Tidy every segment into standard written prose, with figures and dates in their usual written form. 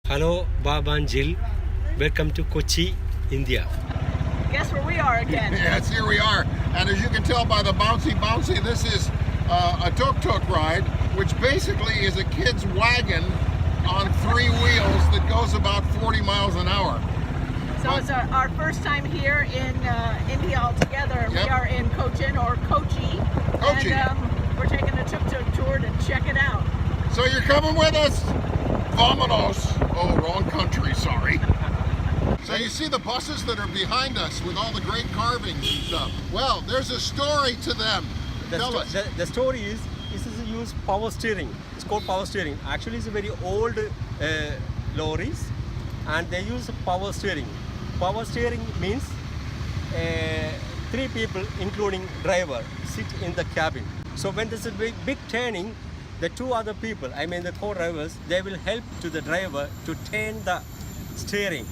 Hello, Bob and Jill. Welcome to Kochi, India. Guess where we are again? Yes, here we are. And as you can tell by the bouncy, this is a tuk-tuk ride, which basically is a kid's wagon on 3 wheels that goes about 40 miles an hour. So it's our first time here in India altogether. Yep. We are in Cochin or Kochi. Kochi. And we're taking a tuk-tuk tour to check it out. So you're coming with us? Vamonos. Oh, wrong country, sorry. So you see the buses that are behind us with all the great carvings and stuff. Well, there's a story to them. Tell us. The story is, this is use power steering. It's called power steering. Actually, it's a very old lorries, and they use power steering. Power steering means 3 people, including driver, sit in the cabin. So when there's a big turning, the 2 other people, I mean the co-drivers, they will help to the driver to turn the steering.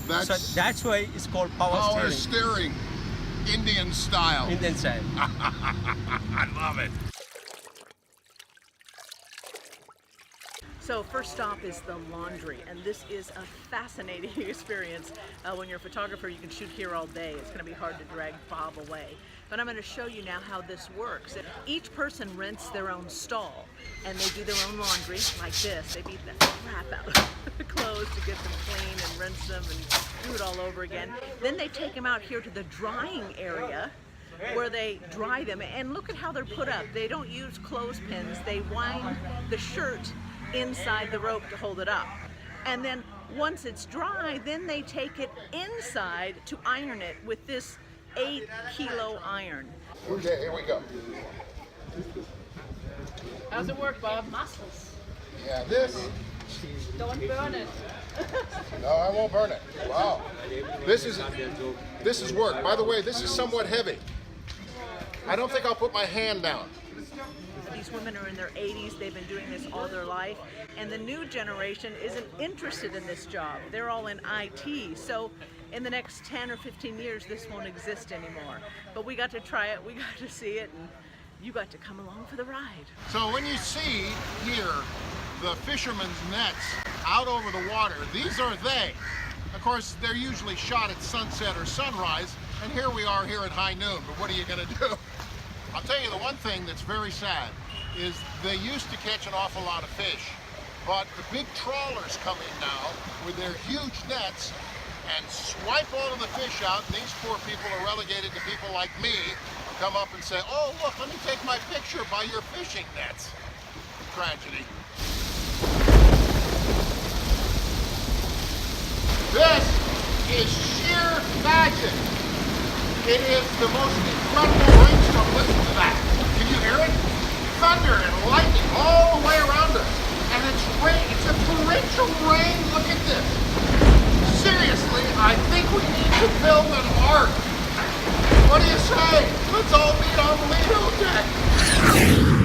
So that's why it's called power steering. Indian style. Indian style. I love it. So first stop is the laundry, and this is a fascinating experience. When you're a photographer, you can shoot here all day. It's going to be hard to drag Bob away. But I'm going to show you now how this works. Each person rents their own stall, and they do their own laundry like this. They beat the crap out of the clothes to get them clean and rinse them and do it all over again. Then they take them out here to the drying area where they dry them. And look at how they're put up. They don't use clothespins. They wind the shirt inside the rope to hold it up. And then once it's dry, then they take it inside to iron it with this 8-kilo iron. Okay, here we go. How's it work, Bob? Muscles. Yeah, this. Don't burn it. No, I won't burn it. Wow. This is work. By the way, this is somewhat heavy. I don't think I'll put my hand down. These women are in their 80s. They've been doing this all their life. And the new generation isn't interested in this job. They're all in IT. So in the next 10 or 15 years, this won't exist anymore. But we got to try it. We got to see it. And you got to come along for the ride. So when you see here the fishermen's nets out over the water, these are they. Of course, they're usually shot at sunset or sunrise. And here we are here at high noon. But what are you going to do? I'll tell you the one thing that's very sad is they used to catch an awful lot of fish, but the big trawlers come in now with their huge nets and swipe all of the fish out, and these poor people are relegated to people like me who come up and say, oh look, let me take my picture by your fishing nets. Tragedy. This is sheer magic. It is the most incredible rainstorm. Listen to that. Can you hear it? Thunder and lightning all the way around us. And it's rain. It's a torrential rain. Look at this. Seriously, I think we need to build an ark. What do you say? Let's all meet on the Lido deck.